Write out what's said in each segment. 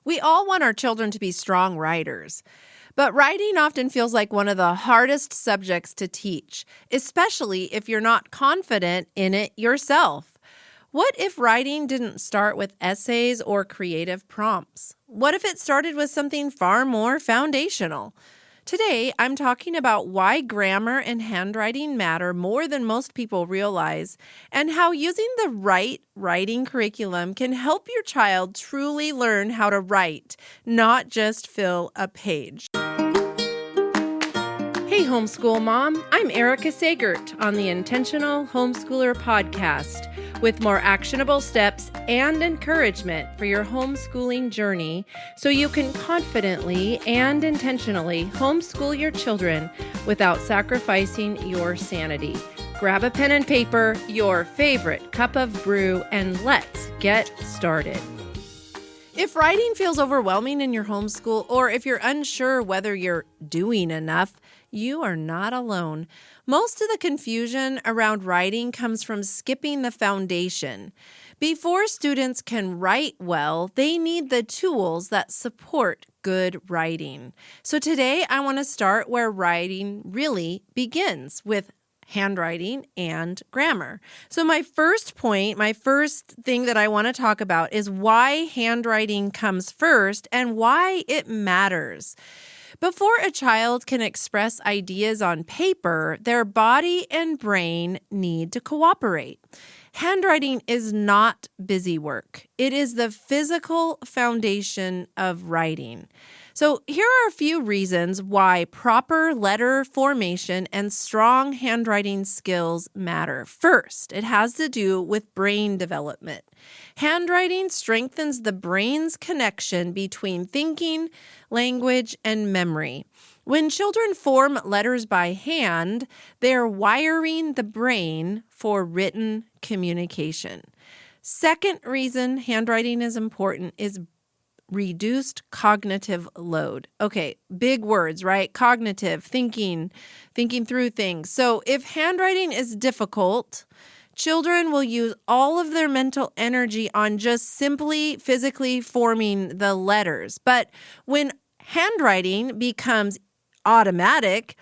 We all want our children to be strong writers, but writing often feels like one of the hardest subjects to teach, especially if you're not confident in it yourself. What if writing didn't start with essays or creative prompts? What if it started with something far more foundational? Today, I'm talking about why grammar and handwriting matter more than most people realize, and how using the right writing curriculum can help your child truly learn how to write, not just fill a page. Hey, homeschool mom. I'm Erica Sagert on the Intentional Homeschooler podcast with more actionable steps and encouragement for your homeschooling journey so you can confidently and intentionally homeschool your children without sacrificing your sanity. Grab a pen and paper, your favorite cup of brew, and let's get started. If writing feels overwhelming in your homeschool, or if you're unsure whether you're doing enough, you are not alone. Most of the confusion around writing comes from skipping the foundation. Before students can write well, they need the tools that support good writing. So today I want to start where writing really begins, with handwriting and grammar. So my first thing that I want to talk about is why handwriting comes first and why it matters. Before a child can express ideas on paper, their body and brain need to cooperate. Handwriting is not busy work. It is the physical foundation of writing. So here are a few reasons why proper letter formation and strong handwriting skills matter. First, it has to do with brain development. Handwriting strengthens the brain's connection between thinking, language, and memory. When children form letters by hand, they're wiring the brain for written communication. Second reason handwriting is important is reduced cognitive load. Okay, big words, right? Cognitive, thinking through things. So if handwriting is difficult, children will use all of their mental energy on just simply physically forming the letters. But when handwriting becomes automatic,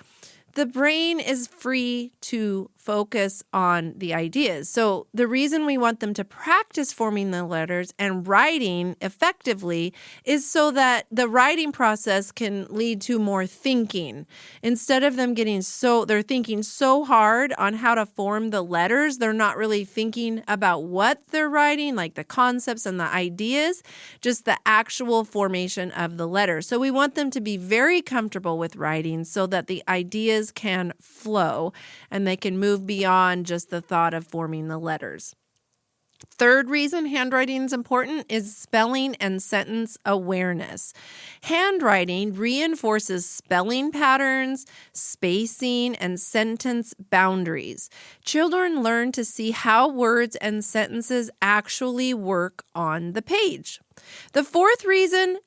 the brain is free to focus on the ideas. So the reason we want them to practice forming the letters and writing effectively is so that the writing process can lead to more thinking. Instead of them they're thinking so hard on how to form the letters, they're not really thinking about what they're writing, like the concepts and the ideas, just the actual formation of the letters. So we want them to be very comfortable with writing so that the ideas can flow and they can move beyond just the thought of forming the letters. Third reason handwriting is important is spelling and sentence awareness. Handwriting reinforces spelling patterns, spacing, and sentence boundaries. Children learn to see how words and sentences actually work on the page. The fourth reason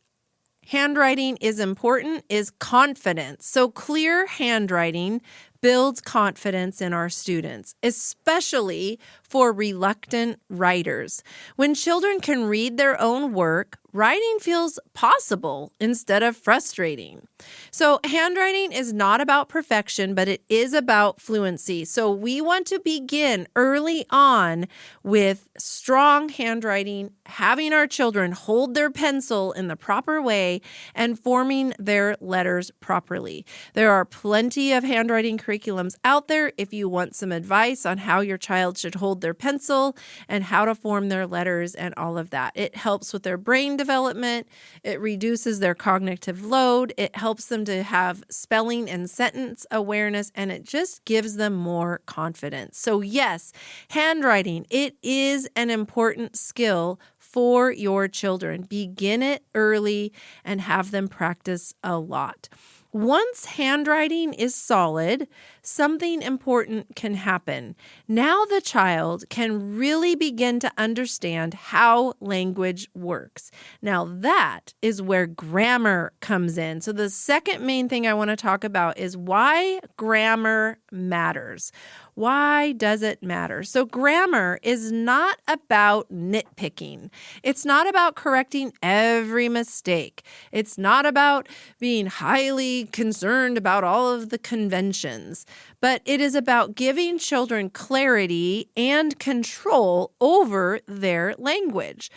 handwriting is important is confidence. So clear handwriting builds confidence in our students, especially for reluctant writers. When children can read their own work, writing feels possible instead of frustrating. So handwriting is not about perfection, but it is about fluency. So we want to begin early on with strong handwriting, having our children hold their pencil in the proper way and forming their letters properly. There are plenty of handwriting curriculums out there if you want some advice on how your child should hold their pencil and how to form their letters and all of that. It helps with their brain development. It reduces their cognitive load. It helps them to have spelling and sentence awareness, and it just gives them more confidence. So yes, handwriting, it is an important skill for your children. Begin it early and have them practice a lot. Once handwriting is solid, something important can happen. Now the child can really begin to understand how language works. Now that is where grammar comes in. So the second main thing I want to talk about is why grammar matters. Why does it matter? So grammar is not about nitpicking. It's not about correcting every mistake. It's not about being highly concerned about all of the conventions, but it is about giving children clarity and control over their language.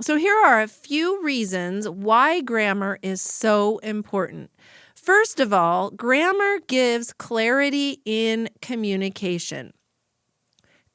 So here are a few reasons why grammar is so important. First of all, grammar gives clarity in communication.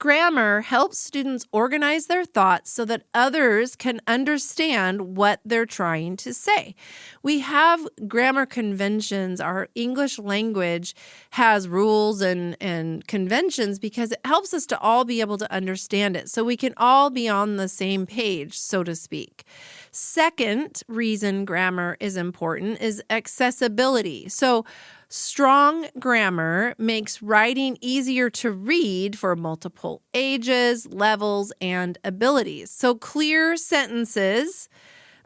Grammar helps students organize their thoughts so that others can understand what they're trying to say. We have grammar conventions. Our English language has rules and conventions because it helps us to all be able to understand it, so we can all be on the same page, so to speak. Second reason grammar is important is accessibility. So strong grammar makes writing easier to read for multiple ages, levels, and abilities. So clear sentences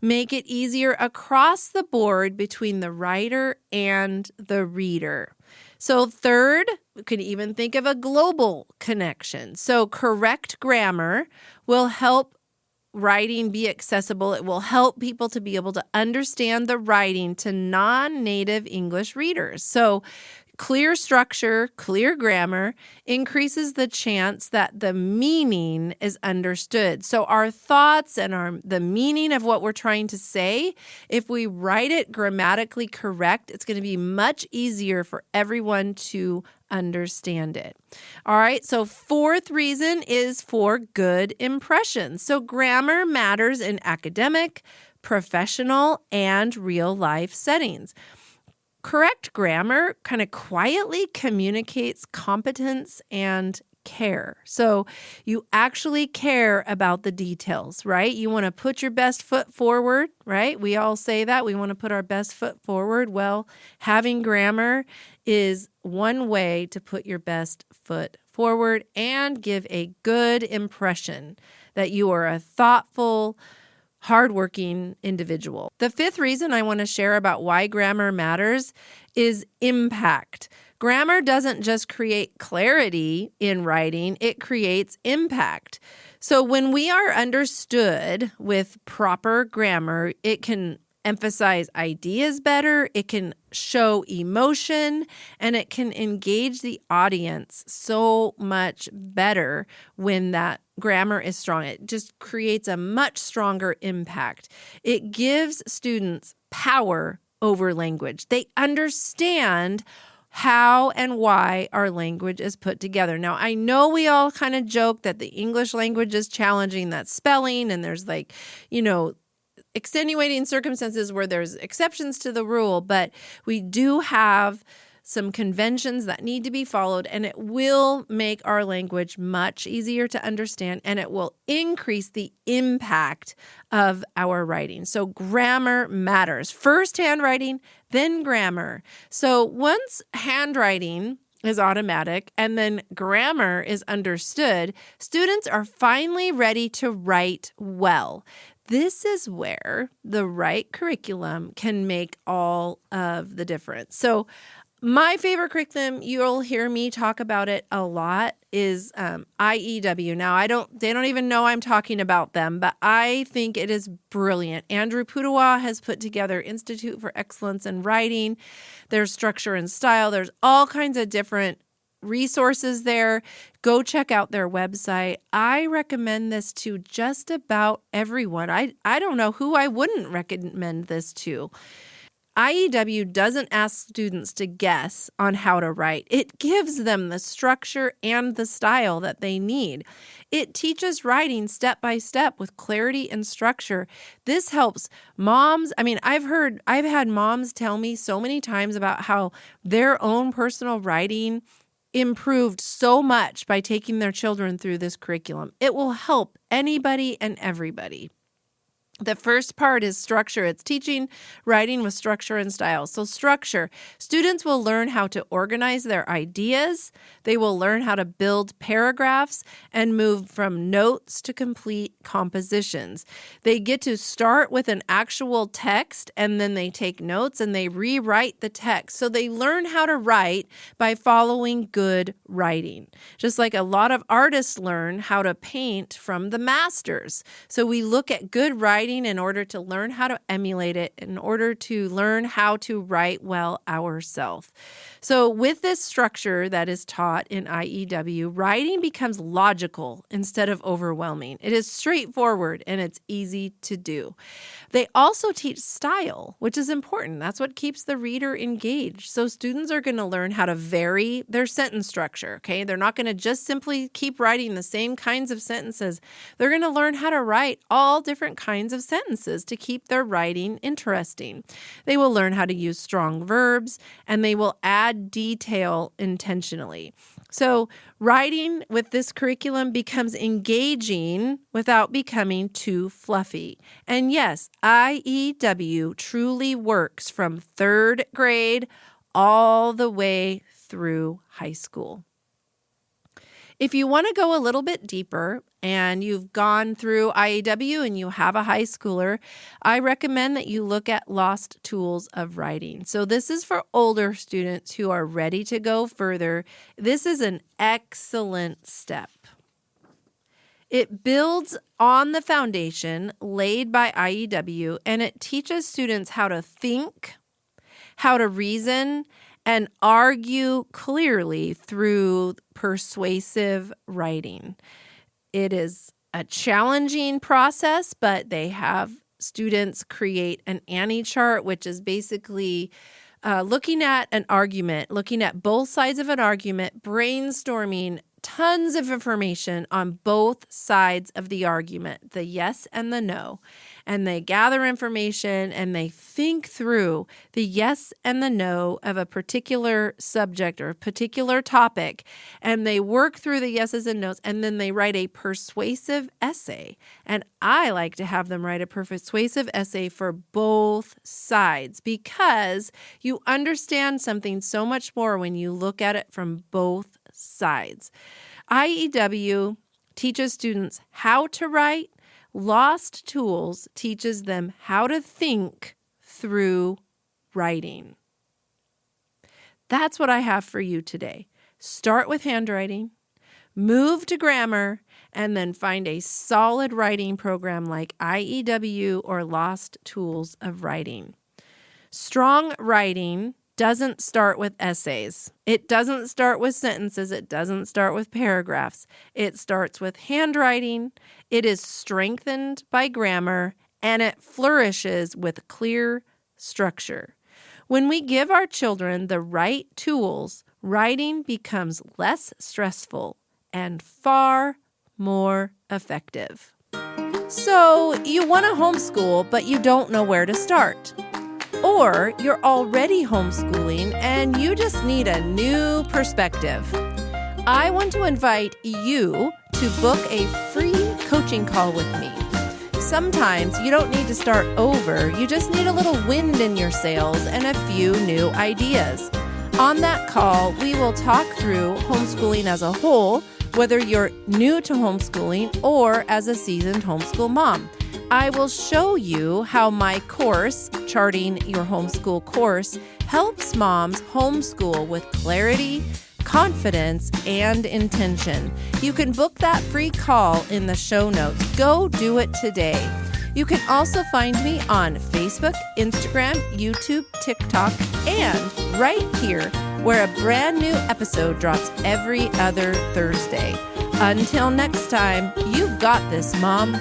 make it easier across the board between the writer and the reader. So third, we could even think of a global connection. So correct grammar will help writing be accessible. It will help people to be able to understand the writing to non-native English readers. So clear structure, clear grammar increases the chance that the meaning is understood. So our thoughts and the meaning of what we're trying to say, if we write it grammatically correct, it's going to be much easier for everyone to understand it. All right, so fourth reason is for good impressions. So grammar matters in academic, professional, and real life settings. Correct grammar kind of quietly communicates competence and care. So you actually care about the details, right? You want to put your best foot forward, right? We all say that. We want to put our best foot forward. Well, having grammar is one way to put your best foot forward and give a good impression that you are a thoughtful, hardworking individual. The fifth reason I want to share about why grammar matters is impact. Grammar doesn't just create clarity in writing, it creates impact. So when we are understood with proper grammar, it can emphasize ideas better, it can show emotion, and it can engage the audience so much better when that grammar is strong. It just creates a much stronger impact. It gives students power over language. They understand how and why our language is put together. Now, I know we all kind of joke that the English language is challenging, that spelling, and there's extenuating circumstances where there's exceptions to the rule, but we do have some conventions that need to be followed, and it will make our language much easier to understand, and it will increase the impact of our writing. So grammar matters. First handwriting, then grammar. So once handwriting is automatic and then grammar is understood, students are finally ready to write well. This is where the right curriculum can make all of the difference. So my favorite curriculum, you'll hear me talk about it a lot, is IEW. Now, they don't even know I'm talking about them, but I think it is brilliant. Andrew Pudawa has put together Institute for Excellence in Writing. There's structure and style. There's all kinds of different resources there. Go check out their website. I recommend this to just about everyone. I don't know who I wouldn't recommend this to. IEW doesn't ask students to guess on how to write. It gives them the structure and the style that they need. It teaches writing step by step with clarity and structure. This helps moms. I've had moms tell me so many times about how their own personal writing improved so much by taking their children through this curriculum. It will help anybody and everybody. The first part is structure. It's teaching writing with structure and style. So structure, students will learn how to organize their ideas. They will learn how to build paragraphs and move from notes to complete compositions. They get to start with an actual text, and then they take notes and they rewrite the text. So they learn how to write by following good writing. Just like a lot of artists learn how to paint from the masters. So we look at good writing in order to learn how to emulate it, in order to learn how to write well ourselves. So with this structure that is taught in IEW, writing becomes logical instead of overwhelming. It is straightforward and it's easy to do. They also teach style, which is important. That's what keeps the reader engaged. So students are going to learn how to vary their sentence structure, okay? They're not going to just simply keep writing the same kinds of sentences. They're going to learn how to write all different kinds of sentences to keep their writing interesting. They will learn how to use strong verbs, and they will add detail intentionally. So writing with this curriculum becomes engaging without becoming too fluffy. And yes, IEW truly works from third grade all the way through high school. If you want to go a little bit deeper and you've gone through IEW and you have a high schooler, I recommend that you look at Lost Tools of Writing. So this is for older students who are ready to go further. This is an excellent step. It builds on the foundation laid by IEW, and it teaches students how to think, how to reason, and argue clearly through persuasive writing. It is a challenging process, but they have students create an Annie chart, which is basically looking at an argument, looking at both sides of an argument, brainstorming tons of information on both sides of the argument, the yes and the no. And they gather information and they think through the yes and the no of a particular subject or a particular topic. And they work through the yeses and nos, and then they write a persuasive essay. And I like to have them write a persuasive essay for both sides because you understand something so much more when you look at it from both sides. IEW teaches students how to write. Lost Tools teaches them how to think through writing. That's what I have for you today. Start with handwriting, move to grammar, and then find a solid writing program like IEW or Lost Tools of Writing. Strong writing doesn't start with essays. It doesn't start with sentences. It doesn't start with paragraphs. It starts with handwriting. It is strengthened by grammar, and it flourishes with clear structure. When we give our children the right tools, writing becomes less stressful and far more effective. So you want to homeschool, but you don't know where to start. Or you're already homeschooling and you just need a new perspective. I want to invite you to book a free coaching call with me. Sometimes you don't need to start over. You just need a little wind in your sails and a few new ideas. On that call, we will talk through homeschooling as a whole, whether you're new to homeschooling or as a seasoned homeschool mom. I will show you how my course, Charting Your Homeschool Course, helps moms homeschool with clarity, confidence, and intention. You can book that free call in the show notes. Go do it today. You can also find me on Facebook, Instagram, YouTube, TikTok, and right here where a brand new episode drops every other Thursday. Until next time, you've got this, Mom.